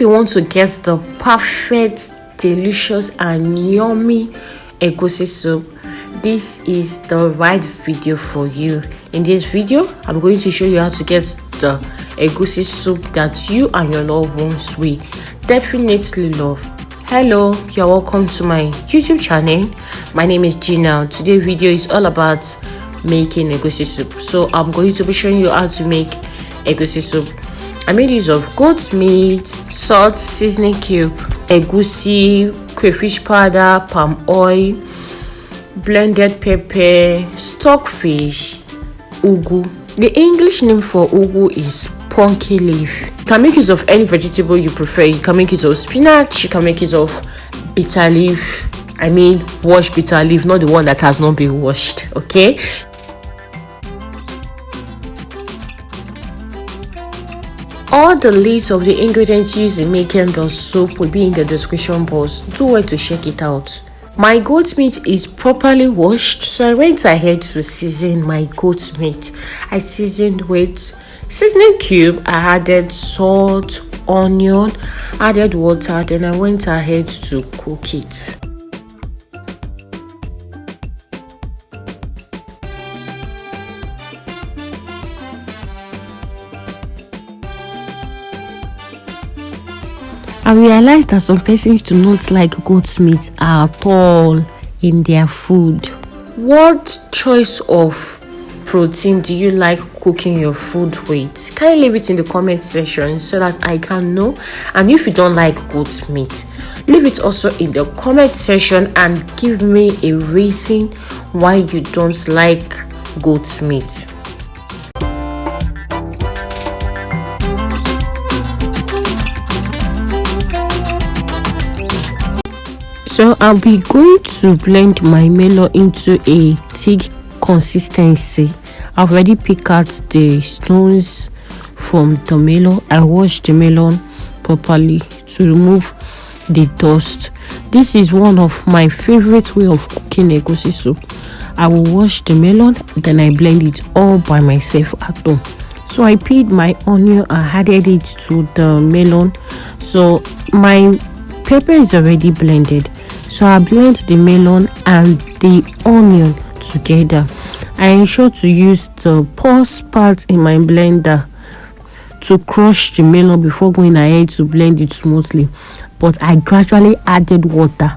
you want to get the perfect, delicious and yummy egusi soup, this is the right video for you. In this video, I'm going to show you how to get the egusi soup that you and your loved ones will definitely love. Hello, you're welcome to my YouTube channel. My name is Gina. Today's video is all about making egusi soup. So I'm going to be showing you how to make egusi soup. I made use of goat meat, salt, seasoning cube, egusi, crayfish powder, palm oil, blended pepper, stockfish, ugu. The English name for ugu is pumpkin leaf. You can make use of any vegetable you prefer. You can make use of spinach, you can make use of bitter leaf. I mean washed bitter leaf, not the one that has not been washed, okay? All the list of the ingredients used in making the soup will be in the description box. Do well to check it out. My goat meat is properly washed, so I went ahead to season my goat meat. I seasoned with seasoning cube. I added salt, onion, added water, then I went ahead to cook it. I realized that some persons do not like goat's meat at all in their food. What choice of protein do you like cooking your food with? Can you leave it in the comment section so that I can know? And if you don't like goat's meat, leave it also in the comment section and give me a reason why you don't like goat's meat. So I'll be going to blend my melon into a thick consistency. I've already picked out the stones from the melon. I washed the melon properly to remove the dust. This is one of my favorite way of cooking egusi soup. I will wash the melon, then I blend it all by myself at home. So I peeled my onion and added it to the melon. So my pepper is already blended, so I blend the melon and the onion together. I ensure to use the pulse part in my blender to crush the melon before going ahead to blend it smoothly, but I gradually added water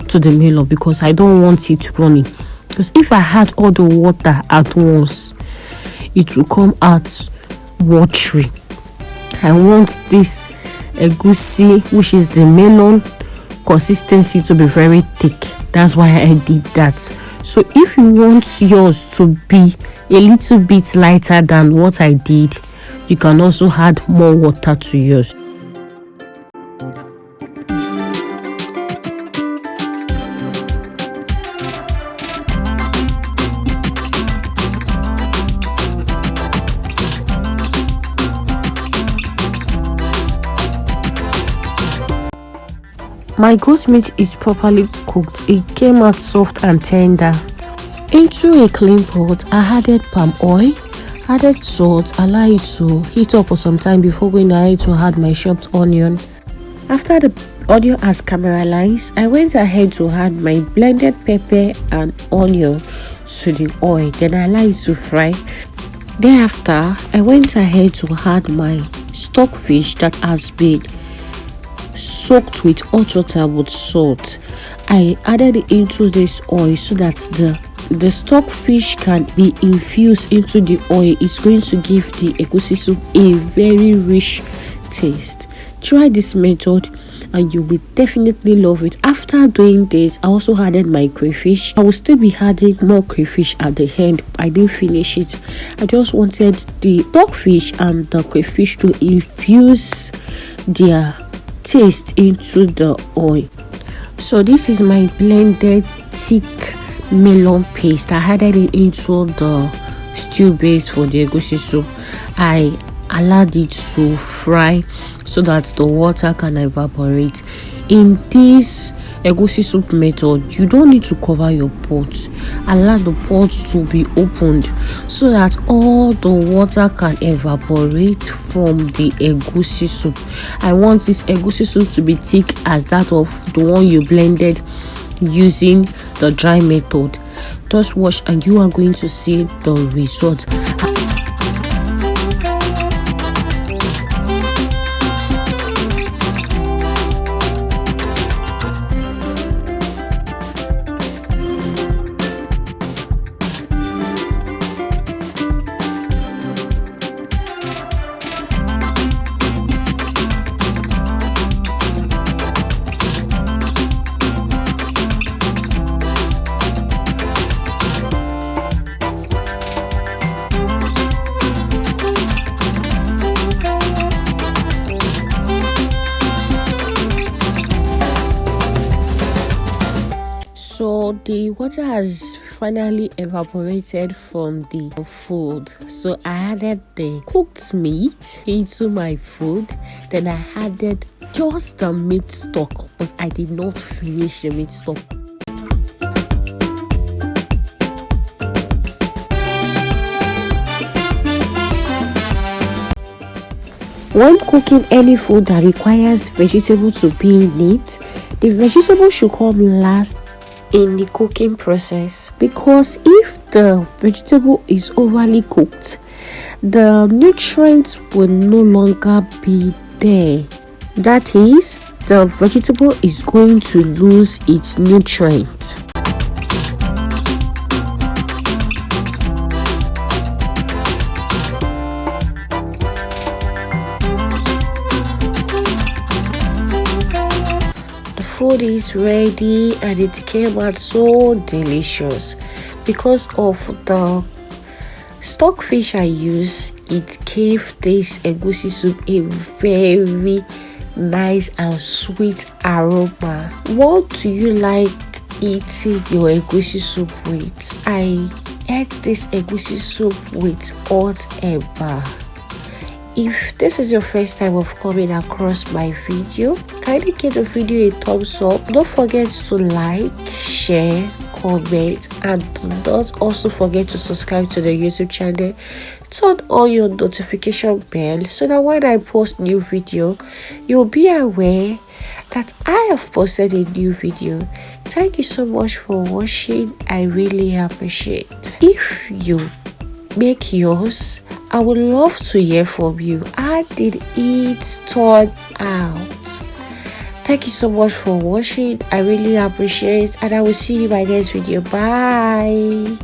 to the melon because I don't want it running, because if I add all the water at once it will come out watery. I want this egusi, which is the melon consistency, to be very thick. That's why I did that. So if you want yours to be a little bit lighter than what I did, you can also add more water to yours. My goat meat is properly cooked. It came out soft and tender. Into a clean pot, I added palm oil, added salt, allow it to heat up for some time before going ahead to add my chopped onion. After the onion has caramelized, I went ahead to add my blended pepper and onion to the oil. Then I allow it to fry. Thereafter, I went ahead to add my stockfish that has been soaked with hot water with salt. I added it into this oil so that the stockfish can be infused into the oil. It's going to give the egusi soup a very rich taste. Try this method and you will definitely love it. After doing this, I also added my crayfish. I will still be adding more crayfish at the end. I didn't finish it. I just wanted the stockfish and the crayfish to infuse their taste into the oil. So this is my blended thick melon paste. I added it into the stew base for the egusi soup. I allowed it to fry so that the water can evaporate. in this egusi soup method, you don't need to cover your pot. Allow the pot to be opened so that all the water can evaporate from the egusi soup. I want this egusi soup to be thick as that of the one you blended using the dry method. Just watch and you are going to see the result. So the water has finally evaporated from the food. So I added the cooked meat into my food. Then I added just the meat stock, but I did not finish the meat stock. When cooking any food that requires vegetable to be in it, the vegetable should come last in the cooking process, because if the vegetable is overly cooked, the nutrients will no longer be there. That is, the vegetable is going to lose its nutrients. Food is ready and it came out so delicious. Because of the stockfish I use, it gave this egusi soup a very nice and sweet aroma. What do you like eating your egusi soup with? I ate this egusi soup with hot eba. If this is your first time of coming across my video, kindly give the video a thumbs up. Don't forget to like, share, comment, and do not also forget to subscribe to the YouTube channel. Turn on your notification bell so that when I post new video, you'll be aware that I have posted a new video. Thank you so much for watching. I really appreciate. If you make yours, I would love to hear from you. How did it turn out? Thank you so much for watching. I really appreciate it, and I will see you in my next video. Bye.